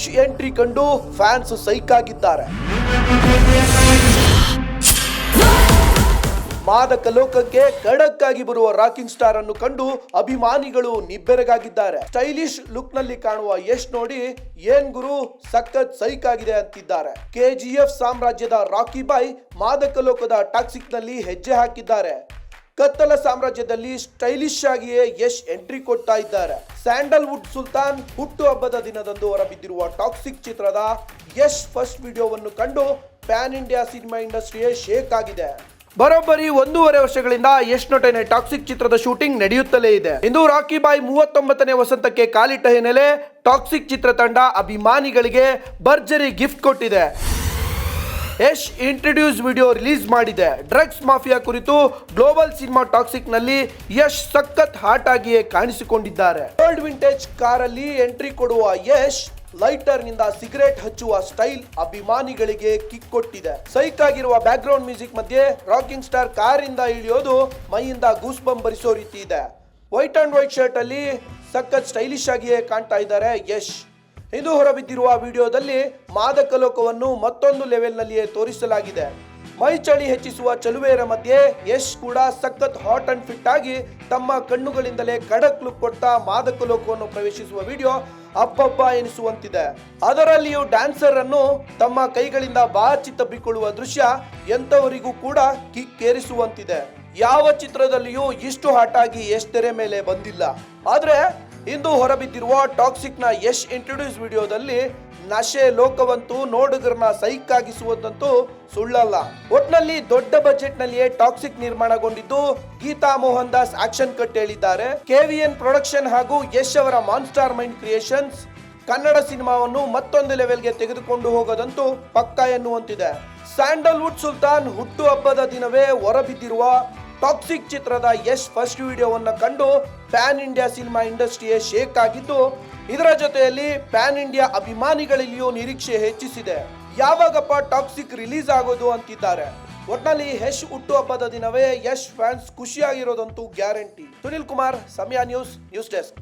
Yash entry ಕಂಡು fans ಸೈಕ್ ಆಗಿದ್ದಾರೆ. ಮಾದಕ ಲೋಕಕ್ಕೆ ಖಡಕ್ ಆಗಿ ಬರುವ ರಾಕಿಂಗ್ ಸ್ಟಾರ್ ಅನ್ನು ಕಂಡು ಅಭಿಮಾನಿಗಳು ನಿಬ್ಬೆರಗಾಗಿದ್ದಾರೆ. ಸ್ಟೈಲಿಶ್ ಲುಕ್ ನಲ್ಲಿ ಕಾಣುವ ಯಶ್ ನೋಡಿ ಏನ್ ಗುರು ಸಖತ್ ಸೈಕ್ ಆಗಿದೆ ಅಂತಿದ್ದಾರೆ. KGF ಸಾಮ್ರಾಜ್ಯದ ರಾಕಿ ಬಾಯ್ ಮಾದಕ ಲೋಕದ ಟಾಕ್ಸಿಕ್ ನಲ್ಲಿ ಹೆಜ್ಜೆ ಹಾಕಿದ್ದಾರೆ. ಕತ್ತಲ ಸಾಮ್ರಾಜ್ಯದಲ್ಲಿ ಸ್ಟೈಲಿಶ್ ಆಗಿಯೇ ಯಶ್ ಎಂಟ್ರಿ ಕೊಡ್ತಾ ಇದ್ದಾರೆ. ಸ್ಯಾಂಡಲ್ವುಡ್ ಸುಲ್ತಾನ್ ಹುಟ್ಟು ಹಬ್ಬದ ದಿನದಂದು ಹೊರಬಿದ್ದಿರುವ ಟಾಕ್ಸಿಕ್ ಚಿತ್ರದ ಯಶ್ ಫಸ್ಟ್ ವಿಡಿಯೋವನ್ನು ಕಂಡು ಪ್ಯಾನ್ ಇಂಡಿಯಾ ಸಿನಿಮಾ ಇಂಡಸ್ಟ್ರಿಯೇ ಶೇಕ್ ಆಗಿದೆ. ಬರೋಬ್ಬರಿ 1.5 ವರ್ಷಗಳಿಂದ ಯಶ್ ನಟನೆ ಟಾಕ್ಸಿಕ್ ಚಿತ್ರದ ಶೂಟಿಂಗ್ ನಡೆಯುತ್ತಲೇ ಇದೆ. ಇಂದು ರಾಕಿ ಬಾಯ್ 39ನೇ ವಸಂತಕ್ಕೆ ಕಾಲಿಟ್ಟ ಹಿನ್ನೆಲೆ ಟಾಕ್ಸಿಕ್ ಚಿತ್ರತಂಡ ಅಭಿಮಾನಿಗಳಿಗೆ ಭರ್ಜರಿ ಗಿಫ್ಟ್ ಕೊಟ್ಟಿದೆ. ಯಶ್ ಇಂಟ್ರೊಡ್ಯೂಸ್ ವಿಡಿಯೋ ರಿಲೀಸ್ ಮಾಡಿದೆ. ಡ್ರಗ್ಸ್ ಮಾಫಿಯಾ ಕುರಿತು ಗ್ಲೋಬಲ್ ಸಿನಿಮಾ ಟಾಕ್ಸಿಕ್ ನಲ್ಲಿ ಯಶ್ ಸಖತ್ ಹಾಟ್ ಆಗಿಯೇ ಕಾಣಿಸಿಕೊಂಡಿದ್ದಾರೆ. ಓಲ್ಡ್ ವಿಂಟೇಜ್ ಕಾರಲ್ಲಿ ಎಂಟ್ರಿ ಕೊಡುವ ಯಶ್ ಲೈಟರ್ ನಿಂದ ಸಿಗರೇಟ್ ಹಚ್ಚುವ ಸ್ಟೈಲ್ ಅಭಿಮಾನಿಗಳಿಗೆ ಕಿಕ್ ಕೊಟ್ಟಿದೆ. ಸೈಕ್ ಆಗಿರುವ ಬ್ಯಾಕ್ ಗ್ರೌಂಡ್ ಮ್ಯೂಸಿಕ್ ಮಧ್ಯೆ ರಾಕಿಂಗ್ ಸ್ಟಾರ್ ಕಾರಿಂದ ಇಳಿಯೋದು ಮೈಯಿಂದ ಗೂಸ್ ಬಂಪ್ ಬರಿಸೋ ರೀತಿ ಇದೆ. ವೈಟ್ ಅಂಡ್ ವೈಟ್ ಶರ್ಟ್ ಅಲ್ಲಿ ಸಖತ್ ಸ್ಟೈಲಿಶ್ ಆಗಿಯೇ ಕಾಣ್ತಾ ಇದ್ದಾರೆ ಯಶ್. ಇಂದು ಹೊರಬಿದ್ದಿರುವ ವಿಡಿಯೋದಲ್ಲಿ ಮಾದಕ ಲೋಕವನ್ನು ಮತ್ತೊಂದು ಲೆವೆಲ್ ನಲ್ಲಿಯೇ ತೋರಿಸಲಾಗಿದೆ. ಮೈ ಚಳಿ ಹೆಚ್ಚಿಸುವ ಚಲುವೆಯರ ಮಧ್ಯೆ ಯಶ್ ಕೂಡ ಸಖತ್ ಹಾಟ್ ಅಂಡ್ ಫಿಟ್ ಆಗಿ ತಮ್ಮ ಕಣ್ಣುಗಳಿಂದಲೇ ಖಡಕ್ ಲುಕ್ ಕೊಡ್ತಾ ಮಾದಕ ಲೋಕವನ್ನು ಪ್ರವೇಶಿಸುವ ವಿಡಿಯೋ ಅಬ್ಬಬ್ಬ ಎನಿಸುವಂತಿದೆ. ಅದರಲ್ಲಿಯೂ ಡ್ಯಾನ್ಸರ್ ಅನ್ನು ತಮ್ಮ ಕೈಗಳಿಂದ ಬಾಚಿ ತಬ್ಬಿಕೊಳ್ಳುವ ದೃಶ್ಯ ಎಂತವರಿಗೂ ಕೂಡ ಕಿಕ್ಕೇರಿಸುವಂತಿದೆ. ಯಾವ ಚಿತ್ರದಲ್ಲಿಯೂ ಇಷ್ಟು ಹಾಟ್ ಆಗಿ ಯಶ್ ತೆರೆ ಮೇಲೆ ಬಂದಿಲ್ಲ. ಆದ್ರೆ ಇಂದು ಹೊರಬಿದ್ದಿರುವ ಟಾಕ್ಸಿಕ್ ನ ಯಶ್ ಇಂಟ್ರೊಡ್ಯೂಸ್ ವಿಡಿಯೋದಲ್ಲಿ ನಶೆ ಲೋಕವಂತೂ ನೋಡುಗರನ್ನ ಸೈಕ್ ಆಗಿಸುವುದಂತೂ ಸುಳ್ಳಲ್ಲ. ಒಟ್ನಲ್ಲಿ ದೊಡ್ಡ ಬಜೆಟ್ ನಲ್ಲಿಯೇ ಟಾಕ್ಸಿಕ್ ನಿರ್ಮಾಣಗೊಂಡಿದ್ದು ಗೀತಾ ಮೋಹನ್ ದಾಸ್ ಆಕ್ಷನ್ ಕಟ್ ಹೇಳಿದ್ದಾರೆ. KVN ಪ್ರೊಡಕ್ಷನ್ ಹಾಗೂ ಯಶ್ ಅವರ ಮಾನ್ಸ್ಟಾರ್ ಮೈಂಡ್ ಕ್ರಿಯೇಷನ್ಸ್ ಕನ್ನಡ ಸಿನಿಮಾವನ್ನು ಮತ್ತೊಂದು ಲೆವೆಲ್ಗೆ ತೆಗೆದುಕೊಂಡು ಹೋಗೋದಂತೂ ಪಕ್ಕ ಎನ್ನುವಂತಿದೆ. ಸ್ಯಾಂಡಲ್ವುಡ್ ಸುಲ್ತಾನ್ ಹುಟ್ಟು ಹಬ್ಬದ ದಿನವೇ ಹೊರಬಿದ್ದಿರುವ ಟಾಕ್ಸಿಕ್ ಚಿತ್ರದ ಯಶ್ ಫಸ್ಟ್ ವಿಡಿಯೋವನ್ನು ಕಂಡು ಪ್ಯಾನ್ ಇಂಡಿಯಾ ಸಿನಿಮಾ ಇಂಡಸ್ಟ್ರಿಯೇ ಶೇಕ್ ಆಗಿದ್ದು, ಇದರ ಜೊತೆಯಲ್ಲಿ ಪ್ಯಾನ್ ಇಂಡಿಯಾ ಅಭಿಮಾನಿಗಳಲ್ಲಿಯೂ ನಿರೀಕ್ಷೆ ಹೆಚ್ಚಿಸಿದೆ. ಯಾವಾಗಪ್ಪ ಟಾಕ್ಸಿಕ್ ರಿಲೀಸ್ ಆಗೋದು ಅಂತಿದ್ದಾರೆ. ಒಟ್ನಲ್ಲಿ ಯಶ್ ಹುಟ್ಟು ಹಬ್ಬದ ದಿನವೇ ಯಶ್ ಫ್ಯಾನ್ಸ್ ಖುಷಿಯಾಗಿರೋದಂತೂ ಗ್ಯಾರಂಟಿ. ಸುನಿಲ್ ಕುಮಾರ್, ಸಮಯ ನ್ಯೂಸ್ ಡೆಸ್ಕ್.